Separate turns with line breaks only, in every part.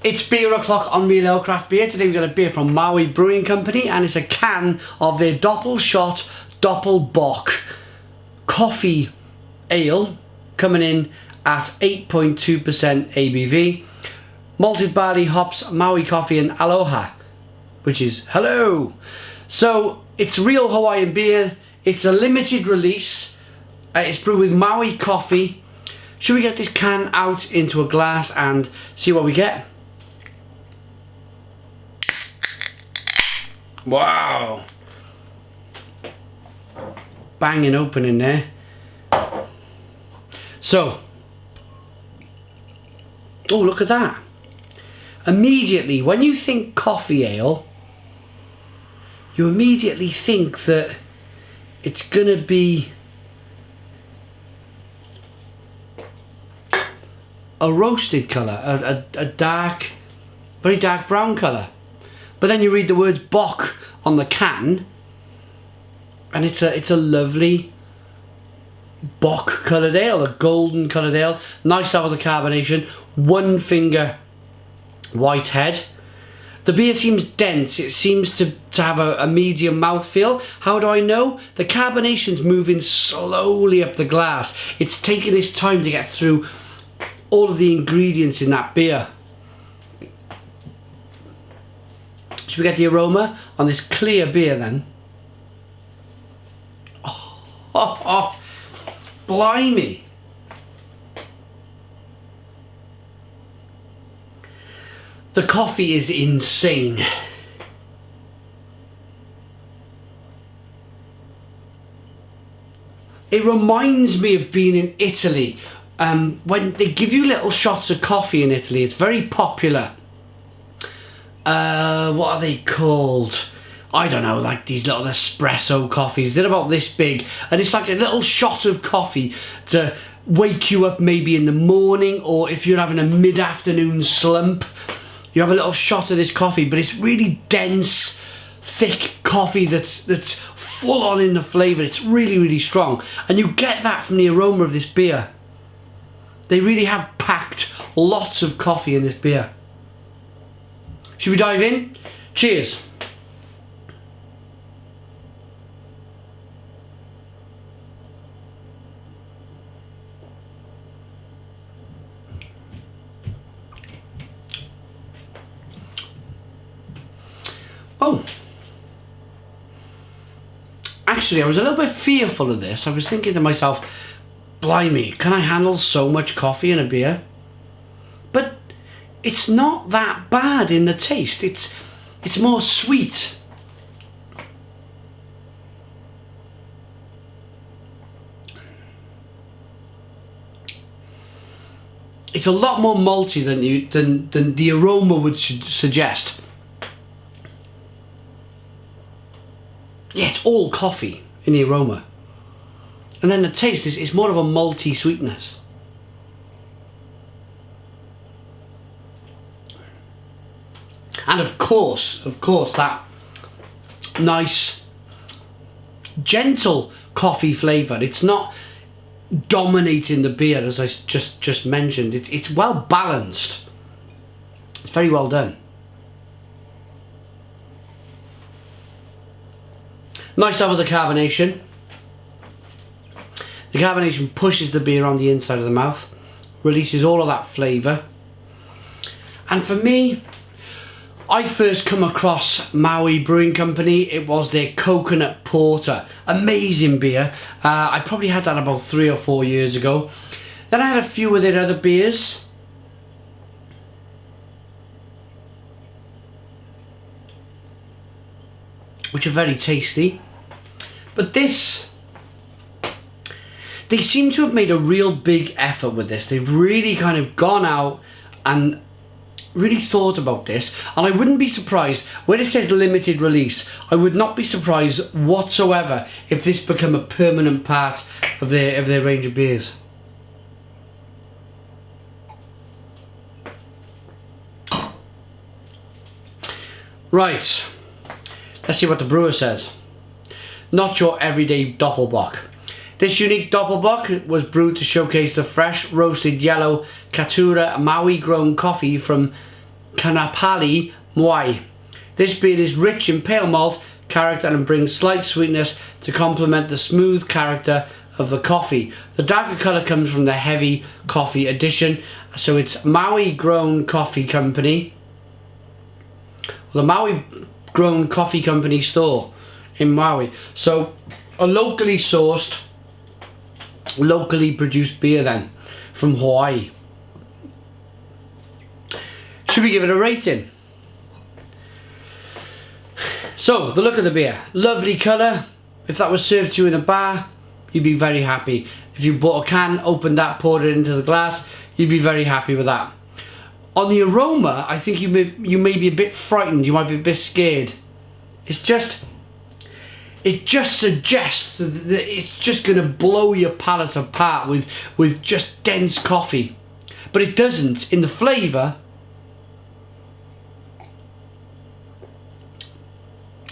It's beer o'clock on Real Ale Craft Beer. Today we've got a beer from Maui Brewing Company, and it's a can of their Doppel shot Doppel Bock coffee ale, coming in at 8.2% ABV. Malted barley, hops, Maui coffee and aloha, which is hello. So it's real Hawaiian beer. It's a limited release. It's brewed with Maui coffee. Should we get this can out into a glass and see what we get? Wow. Banging opening there. So, oh, look at that. Immediately, when you think coffee ale, you immediately think that it's gonna be a roasted colour, a dark, very dark brown colour. But then you read the words Bock on the can, and it's a lovely Bock coloured ale, a golden coloured ale. Nice level of carbonation, one finger white head. The beer seems dense, it seems to have a medium mouthfeel. How do I know? The carbonation's moving slowly up the glass. It's taking its time to get through all of the ingredients in that beer. Should we get the aroma on this clear beer then? Oh, blimey. The coffee is insane. It reminds me of being in Italy. When they give you little shots of coffee in Italy, it's very popular. What are they called? I don't know, like these little espresso coffees. They're about this big, and it's like a little shot of coffee to wake you up maybe in the morning, or if you're having a mid-afternoon slump, you have a little shot of this coffee, but it's really dense, thick coffee that's full on in the flavour. It's really, really strong, and you get that from the aroma of this beer. They really have packed lots of coffee in this beer. Should we dive in? Cheers. Oh. Actually, I was a little bit fearful of this. I was thinking to myself, blimey, can I handle so much coffee in a beer? But it's not that bad in the taste. It's more sweet. It's a lot more malty than the aroma would suggest. Yeah, it's all coffee in the aroma. And then the taste is more of a malty sweetness. And of course, that nice, gentle coffee flavour. It's not dominating the beer, as I just mentioned. It's well balanced. It's very well done. Nice levels of carbonation. The carbonation pushes the beer on the inside of the mouth, releases all of that flavour. And for me, I first come across Maui Brewing Company. It was their coconut porter. Amazing beer. I probably had that about 3 or 4 years ago. Then I had a few of their other beers. Which are very tasty. But this, they seem to have made a real big effort with this. They've really kind of gone out and really thought about this, and I wouldn't be surprised when it says limited release. I would not be surprised whatsoever if this become a permanent part of their range of beers. Right, let's see what the brewer says. Not your everyday Doppelbock. This unique Doppelbock was brewed to showcase the fresh roasted yellow Katura Maui grown coffee from Kanapali Maui. This beer is rich in pale malt character and brings slight sweetness to complement the smooth character of the coffee. The darker colour comes from the heavy coffee addition. So it's Maui Grown Coffee Company. The Maui Grown Coffee Company store in Maui. So a locally sourced, locally produced beer then from Hawaii. Should we give it a rating? So the look of the beer, lovely colour. If that was served to you in a bar, you'd be very happy. If you bought a can, opened that, poured it into the glass, you'd be very happy with that. On the aroma, I think you may be a bit frightened, you might be a bit scared. It just suggests that it's just going to blow your palate apart with just dense coffee. But it doesn't. In the flavour,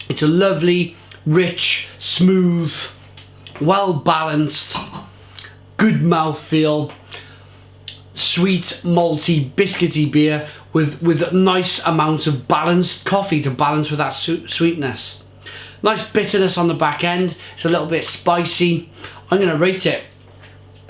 it's a lovely, rich, smooth, well balanced, good mouthfeel, sweet, malty, biscuity beer with a nice amount of balanced coffee to balance with that sweetness. Nice bitterness on the back end. It's a little bit spicy. I'm going to rate it.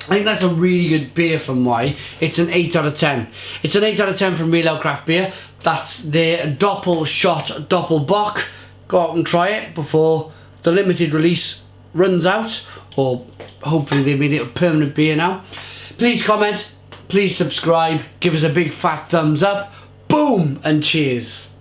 I think that's a really good beer from Maui. It's an 8 out of 10. It's an 8 out of 10 from Real Ale Craft Beer. That's their Doppel shot Doppel Bock. Go out and try it before the limited release runs out, or hopefully they made it a permanent beer now. Please comment, please subscribe, give us a big fat thumbs up, boom, and cheers.